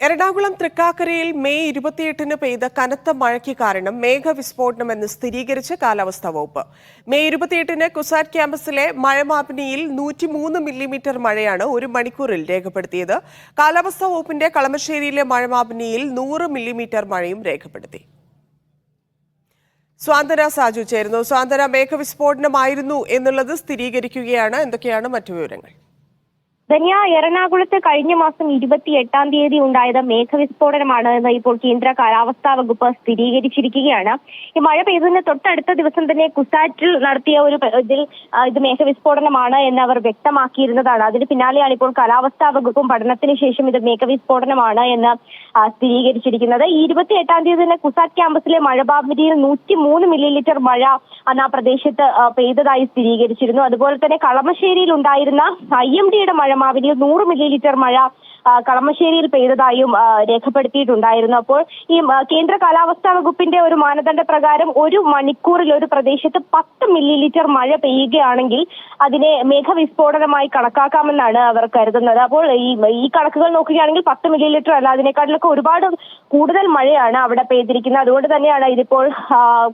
എറണാകുളം തൃക്കാക്കരയിൽ മെയ് 28-ന് പെയ്ത കനത്ത മഴയ്ക്ക് കാരണം മേഘവിസ്ഫോടനമെന്ന് സ്ഥിരീകരിച്ച് കാലാവസ്ഥാ വകുപ്പ്. മെയ് 28-ന് കുസാറ്റ് ക്യാമ്പസിലെ മഴമാപിനിയിൽ 103 മില്ലിമീറ്റർ മഴയാണ് ഒരു മണിക്കൂറിൽ രേഖപ്പെടുത്തിയത്. കാലാവസ്ഥാ വകുപ്പിന്റെ കളമശ്ശേരിയിലെ മഴമാപിനിയിൽ 100 മില്ലിമീറ്റർ മഴയും രേഖപ്പെടുത്തി. സ്വാന്തന സാജു ചേരുന്നു. സ്വാന്തന, മേഘവിസ്ഫോടനമായിരുന്നു എന്നുള്ളത് സ്ഥിരീകരിക്കുകയാണ്. എന്തൊക്കെയാണ് മറ്റു വിവരങ്ങൾ? ധന്യ, എറണാകുളത്ത് കഴിഞ്ഞ മാസം 28-ാം തീയതി ഉണ്ടായത് മേഘവിസ്ഫോടനമാണ് എന്ന് ഇപ്പോൾ കേന്ദ്ര കാലാവസ്ഥാ വകുപ്പ് സ്ഥിരീകരിച്ചിരിക്കുകയാണ്. ഈ മഴ പെയ്തതിന് തൊട്ടടുത്ത ദിവസം തന്നെ കുസാറ്റിൽ നടത്തിയ ഇത് മേഘവിസ്ഫോടനമാണ് എന്ന് അവർ വ്യക്തമാക്കിയിരുന്നതാണ്. അതിന് പിന്നാലെയാണ് ഇപ്പോൾ കാലാവസ്ഥാ വകുപ്പും പഠനത്തിന് ശേഷം ഇത് മേഘവിസ്ഫോടനമാണ് എന്ന് സ്ഥിരീകരിച്ചിരിക്കുന്നത്. ഈ 28-ാം തീയതി തന്നെ കുസാറ്റ് ക്യാമ്പസിലെ മഴമാപിനിയിൽ 103 മില്ലിലിറ്റർ മഴ അന്ന് ആ പ്രദേശത്ത് പെയ്തതായി സ്ഥിരീകരിച്ചിരുന്നു. അതുപോലെ തന്നെ കളമശ്ശേരിയിൽ ഉണ്ടായിരുന്ന IMD-യുടെ മഴമാപിനിയിൽ 100 മില്ലിലിറ്റർ മഴ കളമശ്ശേരിയിൽ പെയ്തതായും രേഖപ്പെടുത്തിയിട്ടുണ്ടായിരുന്നു. അപ്പോൾ ഈ കേന്ദ്ര കാലാവസ്ഥാ വകുപ്പിന്റെ ഒരു മാനദണ്ഡ പ്രകാരം ഒരു മണിക്കൂറിൽ ഒരു പ്രദേശത്ത് 10 മില്ലിലിറ്റർ മഴ പെയ്യുകയാണെങ്കിൽ അതിനെ മേഘവിസ്ഫോടനമായി കണക്കാക്കാമെന്നാണ് അവർ കരുതുന്നത്. അപ്പോൾ ഈ കണക്കുകൾ നോക്കുകയാണെങ്കിൽ 10 മില്ലിലിറ്റർ അല്ല, അതിനേക്കാളൊക്കെ ഒരുപാട് കൂടുതൽ മഴയാണ് അവിടെ പെയ്തിരിക്കുന്നത്. അതുകൊണ്ട് തന്നെയാണ് ഇതിപ്പോൾ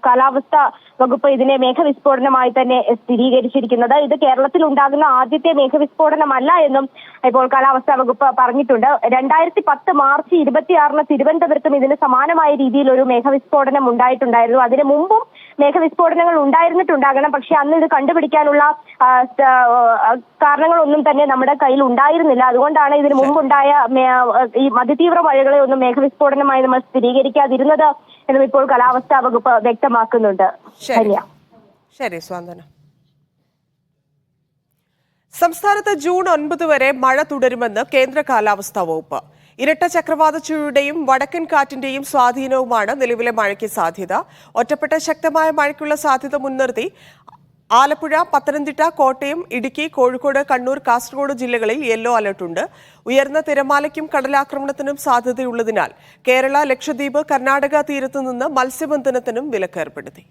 കാലാവസ്ഥാ വകുപ്പ് ഇതിനെ മേഘവിസ്ഫോടനമായി തന്നെ സ്ഥിരീകരിച്ചിരിക്കുന്നത്. ഇത് കേരളത്തിൽ ഉണ്ടാകുന്ന ആദ്യത്തെ മേഘവിസ്ഫോടനമല്ല എന്നും ഇപ്പോൾ കാലാവസ്ഥാ വകുപ്പ് പറഞ്ഞിട്ടുണ്ട്. 2010 മാർച്ച് 26-ന് തിരുവനന്തപുരത്തും ഇതിന് സമാനമായ രീതിയിൽ ഒരു മേഘവിസ്ഫോടനം ഉണ്ടായിട്ടുണ്ടായിരുന്നു. അതിന് മുമ്പും മേഘവിസ്ഫോടനങ്ങൾ ഉണ്ടായിരുന്നിട്ടുണ്ടാകണം, പക്ഷെ അന്ന് ഇത് കണ്ടുപിടിക്കാനുള്ള കാരണങ്ങളൊന്നും തന്നെ നമ്മുടെ കയ്യിൽ ഉണ്ടായിരുന്നില്ല. അതുകൊണ്ടാണ് ഇതിന് മുമ്പുണ്ടായ ഈ അതിതീവ്ര മഴകളെ ഒന്നും മേഘവിസ്ഫോടനമായി നമ്മൾ സ്ഥിരീകരിക്കാതിരുന്നത് എന്നും ഇപ്പോൾ കാലാവസ്ഥാ വകുപ്പ് വ്യക്തമാക്കുന്നുണ്ട്. ശരി സ്വാന്തന. സംസ്ഥാനത്ത് ജൂൺ 9 വരെ മഴ തുടരുമെന്ന് കേന്ദ്ര കാലാവസ്ഥാ വകുപ്പ്. ഇരട്ട ചക്രവാത ചുഴിയുടെയും വടക്കൻ കാറ്റിന്റെയും സ്വാധീനവുമാണ് നിലവിലെ മഴയ്ക്ക് സാധ്യത. ഒറ്റപ്പെട്ട ശക്തമായ മഴയ്ക്കുള്ള സാധ്യത മുൻനിർത്തി ആലപ്പുഴ, പത്തനംതിട്ട, കോട്ടയം, ഇടുക്കി, കോഴിക്കോട്, കണ്ണൂർ, കാസർഗോഡ് ജില്ലകളിൽ യെല്ലോ അലർട്ടുണ്ട്. ഉയർന്ന തിരമാലയ്ക്കും കടലാക്രമണത്തിനും സാധ്യതയുള്ളതിനാൽ കേരള, ലക്ഷദ്വീപ്, കർണാടക തീരത്തുനിന്ന് മത്സ്യബന്ധനത്തിനും വിലക്കേർപ്പെടുത്തി.